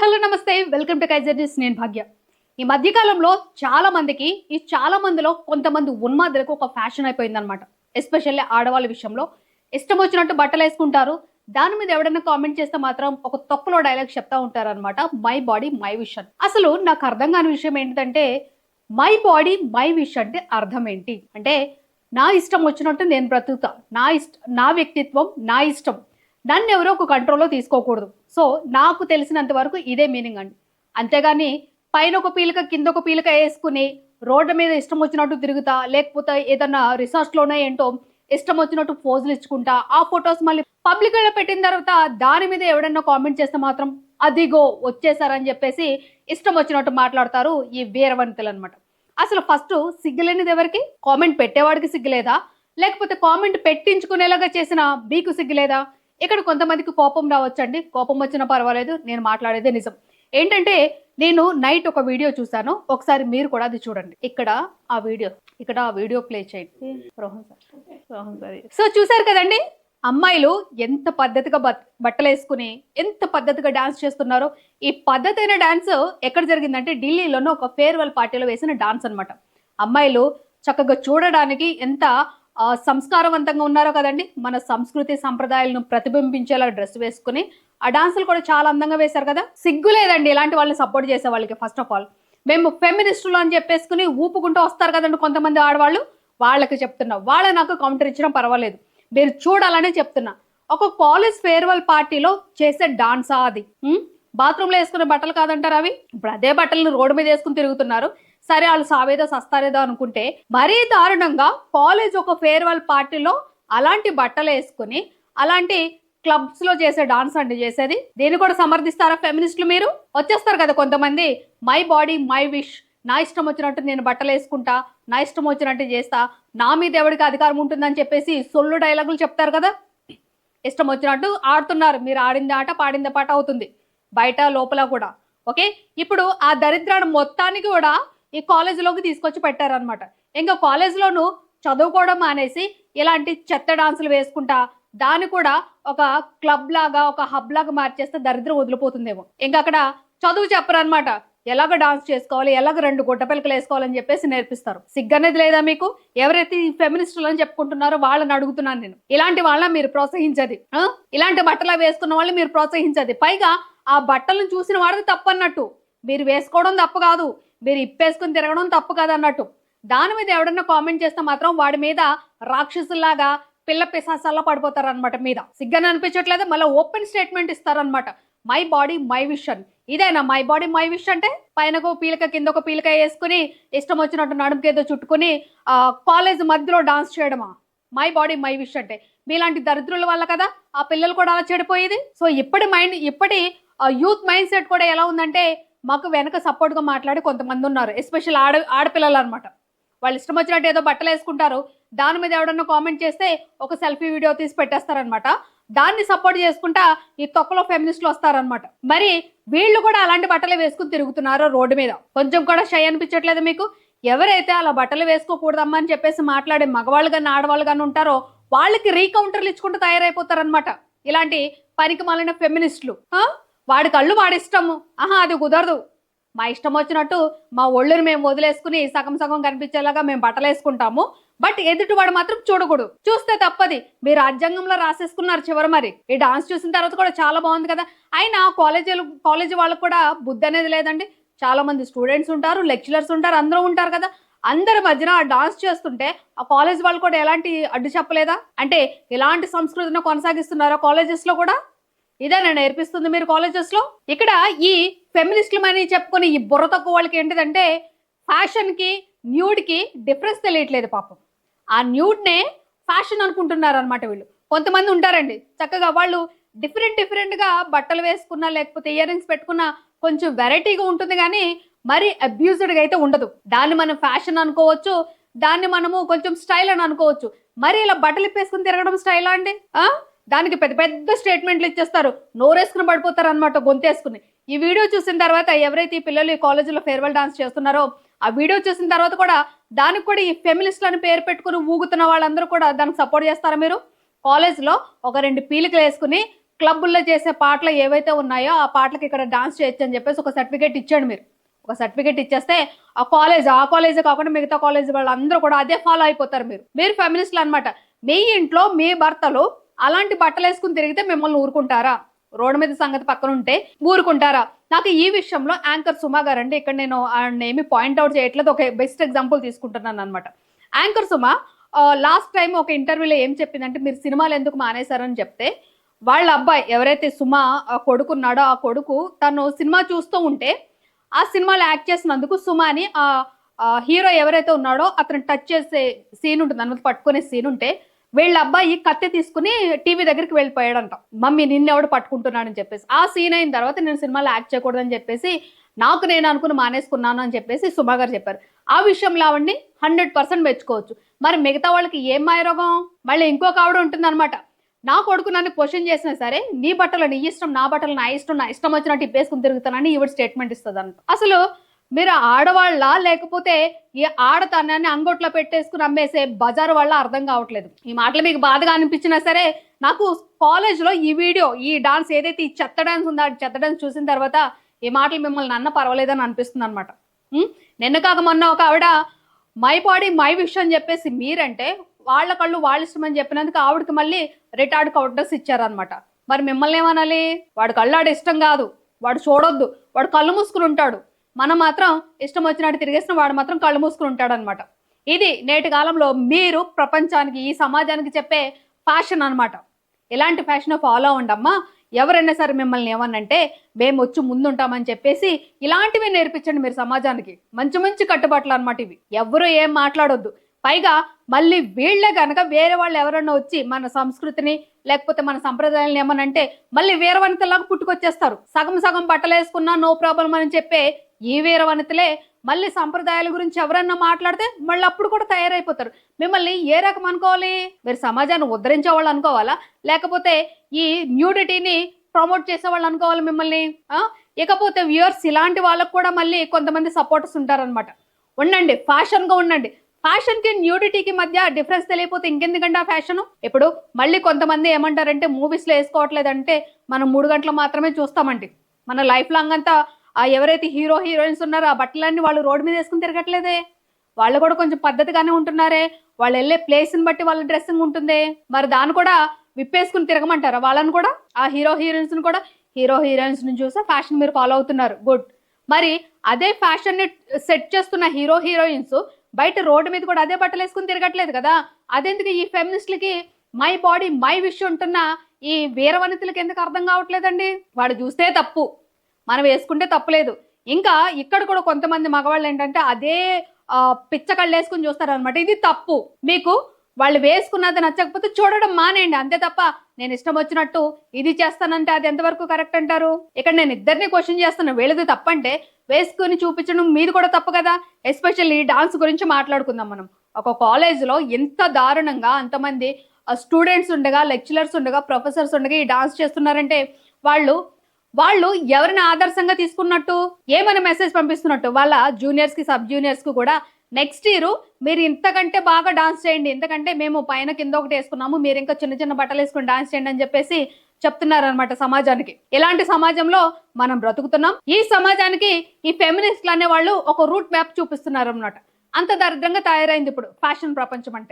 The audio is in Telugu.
హలో నమస్తే, వెల్కమ్ టు కైజర్ న్యూస్. నేను భాగ్య. ఈ మధ్యకాలంలో చాలా మందికి చాలా మందిలో కొంతమంది ఉన్మాదులకు ఒక ఫ్యాషన్ అయిపోయిందనమాట. ఎస్పెషల్లీ ఆడవాళ్ళ విషయంలో ఇష్టం వచ్చినట్టు బట్టలు వేసుకుంటారు. దాని మీద ఎవడైనా కామెంట్ చేస్తే మాత్రం ఒక తొక్కలో డైలాగ్ చెప్తా ఉంటారనమాట. మై బాడీ మై విష్ అని. అసలు నాకు అర్థం కాని విషయం ఏంటంటే మై బాడీ మై విష్ అంటే అర్థం ఏంటి అంటే, నా ఇష్టం వచ్చినట్టు నేను బ్రతుకుతా, నా వ్యక్తిత్వం నా ఇష్టం, నన్ను ఎవరో ఒక కంట్రోల్లో తీసుకోకూడదు. సో నాకు తెలిసినంత వరకు ఇదే మీనింగ్ అండి. అంతేగాని పైన ఒక పీలిక కింద ఒక పీలిక వేసుకుని రోడ్డు మీద ఇష్టం వచ్చినట్టు తిరుగుతా, లేకపోతే ఏదన్నా రిసార్ట్లోనే ఏంటో ఇష్టం వచ్చినట్టు పోజులు ఇచ్చుకుంటా, ఆ ఫొటోస్ మళ్ళీ పబ్లిక్లో పెట్టిన తర్వాత దాని మీద ఎవడన్నా కామెంట్ చేస్తే మాత్రం అదిగో వచ్చేసారని చెప్పేసి ఇష్టం వచ్చినట్టు మాట్లాడతారు ఈ వీరవనితలు అనమాట. అసలు ఫస్ట్ సిగ్గులేనిది ఎవరికి? కామెంట్ పెట్టేవాడికి సిగ్గులేదా, లేకపోతే కామెంట్ పెట్టించుకునేలాగా చేసిన మీకు సిగ్గులేదా? ఇక్కడ కొంతమందికి కోపం రావచ్చండి. కోపం వచ్చినా పర్వాలేదు, నేను మాట్లాడేదే నిజం. ఏంటంటే నేను నైట్ ఒక వీడియో చూసాను, ఒకసారి మీరు కూడా అది చూడండి. ఇక్కడ ఆ వీడియో ప్లే చేయండి. రోహన్ సార్. సో చూసారు కదండి, అమ్మాయిలు ఎంత పద్ధతిగా బట్టలు వేసుకుని ఎంత పద్ధతిగా డాన్స్ చేస్తున్నారో. ఈ పద్ధతైన డాన్స్ ఎక్కడ జరిగిందంటే ఢిల్లీలోనే ఒక ఫేర్వెల్ పార్టీలో వేసిన డాన్స్ అనమాట. అమ్మాయిలు చక్కగా చూడడానికి ఎంత సంస్కారవంతంగా ఉన్నారో కదండి. మన సంస్కృతి సంప్రదాయాలను ప్రతిబింబించేలా డ్రెస్ వేసుకుని ఆ డాన్సులు కూడా చాలా అందంగా వేశారు కదా. సిగ్గు లేదండి ఇలాంటి వాళ్ళని సపోర్ట్ చేసే వాళ్ళకి. ఫస్ట్ ఆఫ్ ఆల్ మేము ఫెమినిస్టులు అని చెప్పేసుకుని ఊపుకుంటూ వస్తారు కదండి కొంతమంది ఆడవాళ్ళు, వాళ్ళకి చెప్తున్నా, వాళ్ళ నాకు కౌంటర్ ఇచ్చినా పర్వాలేదు, మీరు చూడాలనే చెప్తున్నా. ఒక కాలేజ్ ఫేర్వెల్ పార్టీలో చేసే డాన్సా అది? బాత్రూంలో వేసుకునే బట్టలు కాదంటారు అవి. ఇప్పుడు అదే బట్టలను రోడ్డు మీద వేసుకుని తిరుగుతున్నారు. సరే వాళ్ళు సావేదో సస్తారేదో అనుకుంటే, మరీ దారుణంగా కాలేజ్ ఒక ఫేర్వెల్ పార్టీలో అలాంటి బట్టలు వేసుకుని అలాంటి క్లబ్స్ లో చేసే డాన్స్ అండి చేసేది. దీన్ని కూడా సమర్థిస్తారా ఫెమినిస్టులు? మీరు వచ్చేస్తారు కదా కొంతమంది, మై బాడీ మై విష్, నా ఇష్టం వచ్చినట్టు నేను బట్టలు వేసుకుంటా, నా ఇష్టం వచ్చినట్టు చేస్తా, నా మీద ఎవరికి అధికారం ఉంటుందని చెప్పేసి సొల్లు డైలాగులు చెప్తారు కదా. ఇష్టం వచ్చినట్టు ఆడుతున్నారు. మీరు ఆడింది ఆట పాడింది పాట అవుతుంది బయట లోపల కూడా. ఓకే, ఇప్పుడు ఆ దరిద్రాన్ని మొత్తానికి కూడా ఈ కాలేజీలోకి తీసుకొచ్చి పెట్టారనమాట. ఇంకా కాలేజీలోను చదువుకోవడం మానేసి ఇలాంటి చెత్త డాన్సులు వేసుకుంటా దాన్ని కూడా ఒక క్లబ్ లాగా ఒక హబ్ లాగా మార్చేస్తే దరిద్రం వదిలిపోతుందేమో. ఇంకా అక్కడ చదువు చెప్పరనమాట, ఎలాగ డాన్స్ చేసుకోవాలి, ఎలాగ 2 గుడ్డ పిల్లకలు వేసుకోవాలని చెప్పేసి నేర్పిస్తారు. సిగ్గనేది లేదా మీకు? ఎవరైతే ఈ ఫెమినిస్టులు అని చెప్పుకుంటున్నారో వాళ్ళని అడుగుతున్నాను నేను, ఇలాంటి వాళ్ళ మీరు ప్రోత్సహించది? ఇలాంటి బట్టలు వేసుకున్న వాళ్ళు మీరు ప్రోత్సహించది. పైగా ఆ బట్టలను చూసిన వాడిది తప్పు అన్నట్టు, మీరు వేసుకోవడం తప్పు కాదు, మీరు ఇప్పేసుకుని తిరగడం తప్పు కాదు అన్నట్టు. దాని మీద ఎవడన్నా కామెంట్ చేస్తే మాత్రం వాడి మీద రాక్షసులాగా పిల్ల పిశాసాల్లో పడిపోతారు అనమాట మీద. సిగ్గని అనిపించట్లేదు, మళ్ళీ ఓపెన్ స్టేట్మెంట్ ఇస్తారనమాట, మై బాడీ మై విష్ అని. ఇదేనా మై బాడీ మై విష్ అంటే? పైన ఒక పీలిక కింద ఒక పీలిక వేసుకుని ఇష్టం వచ్చినట్టు నడుముకేదో చుట్టుకుని కాలేజ్ మధ్యలో డాన్స్ చేయడమా మై బాడీ మై విష్ అంటే? మీలాంటి దరిద్రుల వల్ల కదా ఆ పిల్లలు కూడా అలా చెడిపోయేది. సో ఇప్పటి యూత్ మైండ్ సెట్ కూడా ఎలా ఉందంటే, మాకు వెనక సపోర్ట్గా మాట్లాడి కొంతమంది ఉన్నారు, ఎస్పెషల్ ఆడపిల్లలు అనమాట. వాళ్ళు ఇష్టం వచ్చినట్టు ఏదో బట్టలు వేసుకుంటారు, దాని మీద ఎవడన్నా కామెంట్ చేస్తే ఒక సెల్ఫీ వీడియో తీసి పెట్టేస్తారనమాట. దాన్ని సపోర్ట్ చేసుకుంటా ఈ తొక్కలో ఫెమినిస్టులు వస్తారనమాట. మరి వీళ్ళు కూడా అలాంటి బట్టలు వేసుకుని తిరుగుతున్నారు రోడ్డు మీద. కొంచెం కూడా షై అనిపించట్లేదు మీకు? ఎవరైతే అలా బట్టలు వేసుకోకూడదమ్మా అని చెప్పేసి మాట్లాడే మగవాళ్ళు కానీ ఆడవాళ్ళు కానీ ఉంటారో వాళ్ళకి రీకౌంటర్లు ఇచ్చుకుంటూ తయారైపోతారనమాట ఇలాంటి పనికి మాలిన ఫెమినిస్టులు. వాడి కళ్ళు వాడి ఇష్టము, అది కుదరదు, మా ఇష్టం వచ్చినట్టు మా ఒళ్ళుని మేము వదిలేసుకుని సగం సగం కనిపించేలాగా మేము బట్టలు వేసుకుంటాము, బట్ ఎదుటివాడు మాత్రం చూడకూడదు. చూస్తే తప్పది, మీరు రాజ్యాంగంలో రాసేసుకున్నారు చివరి. మరి ఈ డాన్స్ చూసిన తర్వాత కూడా చాలా బాగుంది కదా. అయినా కాలేజీ వాళ్ళకు కూడా బుద్ధి అనేది లేదండి. చాలా మంది స్టూడెంట్స్ ఉంటారు, లెక్చరర్స్ ఉంటారు, అందరూ ఉంటారు కదా. అందరి మధ్యన ఆ డాన్స్ చేస్తుంటే ఆ కాలేజ్ వాళ్ళు కూడా ఎలాంటి అడ్డు చెప్పలేదా? అంటే ఇలాంటి సంస్కృతిని కొనసాగిస్తున్నారా కాలేజెస్ లో కూడా? ఇదేనా నేర్పిస్తుంది మీరు కాలేజెస్ లో? ఇక్కడ ఈ ఫెమినిస్టులు అని చెప్పుకొని ఈ బుర్ర తక్కువ వాళ్ళకి ఏంటిదంటే, ఫ్యాషన్ కి న్యూడ్ కి డిఫరెన్స్ తెలియట్లేదు పాపం. ఆ న్యూడ్నే ఫ్యాషన్ అనుకుంటున్నారు అనమాట వీళ్ళు. కొంతమంది ఉంటారండి చక్కగా వాళ్ళు డిఫరెంట్ గా బట్టలు వేసుకున్నా లేకపోతే ఇయర్ రింగ్స్ పెట్టుకున్నా కొంచెం వెరైటీగా ఉంటుంది, కానీ మరి అబ్యూజ్డ్గా అయితే ఉండదు. దాన్ని మనం ఫ్యాషన్ అనుకోవచ్చు, దాన్ని మనము కొంచెం స్టైల్ అని అనుకోవచ్చు. మరి ఇలా బట్టలు ఇప్పేసుకుని తిరగడం స్టైలా అండి? దానికి పెద్ద పెద్ద స్టేట్మెంట్లు ఇచ్చేస్తారు, నోరేసుకుని పడిపోతారు అనమాట గొంతేసుకుని. ఈ వీడియో చూసిన తర్వాత ఎవరైతే ఈ పిల్లలు ఈ కాలేజీలో ఫేర్వెల్ డాన్స్ చేస్తున్నారో ఆ వీడియో చూసిన తర్వాత కూడా దానికి కూడా ఈ ఫెమినిస్టులను పేరు పెట్టుకుని ఊగుతున్న వాళ్ళందరూ కూడా దానికి సపోర్ట్ చేస్తారా మీరు? కాలేజ్లో ఒక 2 పీలికలు వేసుకుని క్లబ్బుల్లో చేసే పాటలు ఏవైతే ఉన్నాయో ఆ పాటలకి ఇక్కడ డాన్స్ చేయొచ్చు అని చెప్పేసి ఒక సర్టిఫికేట్ ఇచ్చాడు. మీరు ఒక సర్టిఫికేట్ ఇచ్చేస్తే ఆ కాలేజే కాకుండా మిగతా కాలేజ్ వాళ్ళందరూ కూడా అదే ఫాలో అయిపోతారు. మీరు ఫెమినిస్టులు అనమాట. మీ ఇంట్లో మీ భర్తలు అలాంటి బట్టలు వేసుకుని తిరిగితే మిమ్మల్ని ఊరుకుంటారా? రోడ్డు మీద సంగతి పక్కన ఉంటే ఊరుకుంటారా? నాకు ఈ విషయంలో యాంకర్ సుమా గారు అండి, ఇక్కడ నేను ఏమి పాయింట్అవుట్ చేయట్లేదు, ఒక బెస్ట్ ఎగ్జాంపుల్ తీసుకుంటున్నాను అనమాట. యాంకర్ సుమా లాస్ట్ టైం ఒక ఇంటర్వ్యూలో ఏం చెప్పిందంటే, మీరు సినిమాలు ఎందుకు మానేశారని చెప్తే, వాళ్ళ అబ్బాయి ఎవరైతే సుమా కొడుకున్నాడో ఆ కొడుకు తను సినిమా చూస్తూ ఉంటే ఆ సినిమాలో యాక్ట్ చేసినందుకు సుమాని హీరో ఎవరైతే ఉన్నాడో అతను టచ్ చేసే సీన్ ఉంటుంది, అనుమతి పట్టుకునే సీన్ ఉంటే వీళ్ళ అబ్బాయి కత్తి తీసుకుని టీవీ దగ్గరికి వెళ్ళిపోయాడంట. మమ్మీ నిన్నెవడు పట్టుకుంటున్నాడని చెప్పేసి. ఆ సీన్ అయిన తర్వాత నేను సినిమాలో యాక్ట్ చేయకూడదని చెప్పేసి నేను అనుకుని మానేసుకున్నాను అని చెప్పేసి సుమా గారు చెప్పారు. ఆ విషయంలో ఆవిడ్ని 100% మెచ్చుకోవచ్చు. మరి మిగతా వాళ్ళకి ఏం మాయరోగం? మళ్ళీ ఇంకొక ఆవిడ ఉంటుంది అనమాట. నా కొడుకు నన్ను క్వశ్చన్ చేసినా సరే, నీ బట్టలు నీ ఇష్టం, నా బట్టలు నా ఇష్టం వచ్చినట్టు ఇప్పేసుకుని తిరుగుతానని ఈవిడ స్టేట్మెంట్ ఇస్తుంది అంట. అసలు మీరు ఆడవాళ్ళ లేకపోతే ఈ ఆడతనాన్ని అంగొట్లో పెట్టేసుకుని అమ్మేసే బజారు వాళ్ళ అర్థం కావట్లేదు. ఈ మాటలు మీకు బాధగా అనిపించినా సరే, నాకు కాలేజ్లో ఈ వీడియో, ఈ డాన్స్ ఏదైతే ఈ చెత్త డాన్స్ ఉందో ఆ చెత్త డాన్స్ చూసిన తర్వాత ఈ మాటలు మిమ్మల్ని అన్న పర్వాలేదని అనిపిస్తుంది అనమాట. నిన్న కాక మొన్న ఒక ఆవిడ మై బాడీ మై విష్ అని చెప్పేసి మీరంటే వాళ్ళ కళ్ళు వాళ్ళ ఇష్టం అని చెప్పినందుకు ఆవిడకి మళ్ళీ రిటార్డ్ కౌంటర్స్ ఇచ్చారనమాట. మరి మిమ్మల్ని ఏమనాలి? వాడు కళ్ళు ఆడ ఇష్టం కాదు, వాడు చూడొద్దు, వాడు కళ్ళు మూసుకుని ఉంటాడు. మనం మాత్రం ఇష్టం వచ్చినట్టు తిరిగేసిన వాడు మాత్రం కళ్ళు మూసుకుని ఉంటాడు అనమాట. ఇది నేటి కాలంలో మీరు ప్రపంచానికి, ఈ సమాజానికి చెప్పే ఫ్యాషన్ అనమాట. ఎలాంటి ఫ్యాషన్ ఫాలో అవ్వండమ్మా. ఎవరైనా సరే మిమ్మల్ని ఏమన్నంటే మేము వచ్చి ముందుంటామని చెప్పేసి ఇలాంటివి నేర్పించండి మీరు సమాజానికి. మంచి మంచి కట్టుబాట్లు అనమాట ఇవి. ఎవరు ఏం మాట్లాడొద్దు. పైగా మళ్ళీ వీళ్ళే కనుక వేరే వాళ్ళు ఎవరన్నా వచ్చి మన సంస్కృతిని లేకపోతే మన సంప్రదాయాలను ఏమనంటే మళ్ళీ వీరవనితలాగా పుట్టుకొచ్చేస్తారు. సగం సగం బట్టలు వేసుకున్నా నో ప్రాబ్లం అని చెప్పే ఈ వీరవనితలే మళ్ళీ సంప్రదాయాల గురించి ఎవరన్నా మాట్లాడితే మళ్ళీ అప్పుడు కూడా తయారైపోతారు. మిమ్మల్ని ఏ రకం అనుకోవాలి? మీరు సమాజాన్ని ఉద్ధరించే వాళ్ళు అనుకోవాలా, లేకపోతే ఈ న్యూడిటీని ప్రమోట్ చేసే వాళ్ళు అనుకోవాలి మిమ్మల్ని? ఇకపోతే వ్యూవర్స్, ఇలాంటి వాళ్ళకు కూడా మళ్ళీ కొంతమంది సపోర్టర్స్ ఉంటారనమాట. ఉండండి, ఫ్యాషన్గా ఉండండి. ఫ్యాషన్కి న్యూడిటీకి మధ్య డిఫరెన్స్ తెలియకపోతే ఇంకెందుకంటే ఆ ఫ్యాషన్. ఇప్పుడు మళ్ళీ కొంతమంది ఏమంటారంటే మూవీస్లో వేసుకోవట్లేదంటే మనం 3 గంటలు మాత్రమే చూస్తామండి. మన లైఫ్ లాంగ్ అంతా ఎవరైతే హీరో హీరోయిన్స్ ఉన్నారో ఆ బట్టలన్నీ వాళ్ళు రోడ్డు మీద వేసుకుని తిరగట్లేదే. వాళ్ళు కూడా కొంచెం పద్ధతిగానే ఉంటున్నారే. వాళ్ళు వెళ్ళే ప్లేస్ని బట్టి వాళ్ళ డ్రెస్సింగ్ ఉంటుంది. మరి దాన్ని కూడా విప్పేసుకుని తిరగమంటారా వాళ్ళని కూడా? ఆ హీరో హీరోయిన్స్ని కూడా, హీరో హీరోయిన్స్ని చూసా ఫ్యాషన్ మీరు ఫాలో అవుతున్నారు, గుడ్. మరి అదే ఫ్యాషన్ని సెట్ చేస్తున్న హీరో హీరోయిన్స్ బయట రోడ్డు మీద కూడా అదే బట్టలు వేసుకుని తిరగట్లేదు కదా. అదెందుకు ఈ ఫెమినిస్టులకి మై బాడీ మై విష్ ఉంటున్న ఈ వీరవనితులకి ఎందుకు అర్థం కావట్లేదండి? వాడు చూస్తే తప్పు, మనం వేసుకుంటే తప్పులేదు. ఇంకా ఇక్కడ కూడా కొంతమంది మగవాళ్ళు ఏంటంటే అదే పిచ్చకళ్ళు వేసుకుని చూస్తారనమాట. ఇది తప్పు. మీకు వాళ్ళు వేసుకున్నది నచ్చకపోతే చూడడం మానేయండి, అంతే తప్ప నేను ఇష్టం వచ్చినట్టు ఇది చేస్తానంటే అది ఎంతవరకు కరెక్ట్ అంటారు? ఇక్కడ నేను ఇద్దరిని క్వశ్చన్ చేస్తున్నాను. వీళ్ళది తప్పంటే వేసుకుని చూపించడం మీది కూడా తప్పు కదా. ఎస్పెషల్లీ డాన్స్ గురించి మాట్లాడుకుందాం మనం. ఒక కాలేజ్లో ఎంత దారుణంగా అంతమంది స్టూడెంట్స్ ఉండగా, లెక్చరర్స్ ఉండగా, ప్రొఫెసర్స్ ఉండగా ఈ డాన్స్ చేస్తున్నారంటే వాళ్ళు ఎవరిని ఆదర్శంగా తీసుకున్నట్టు, ఏమైనా మెసేజ్ పంపిస్తున్నట్టు వాళ్ళ జూనియర్స్కి, సబ్ జూనియర్స్కి కూడా నెక్స్ట్ ఇయర్ మీరు ఇంతకంటే బాగా డాన్స్ చేయండి, ఎందుకంటే మేము పైన కింద ఒకటి వేసుకున్నాము, మీరు ఇంకా చిన్న చిన్న బట్టలు వేసుకుని డాన్స్ చేయండి అని చెప్పేసి చెప్తున్నారు అనమాట సమాజానికి. ఇలాంటి సమాజంలో మనం బ్రతుకుతున్నాం. ఈ సమాజానికి ఈ ఫెమినిస్టులు అనే వాళ్ళు ఒక రూట్ మ్యాప్ చూపిస్తున్నారు అన్నమాట. అంత దరిద్రంగా తయారైంది ఇప్పుడు ఫ్యాషన్ ప్రపంచం అంటే.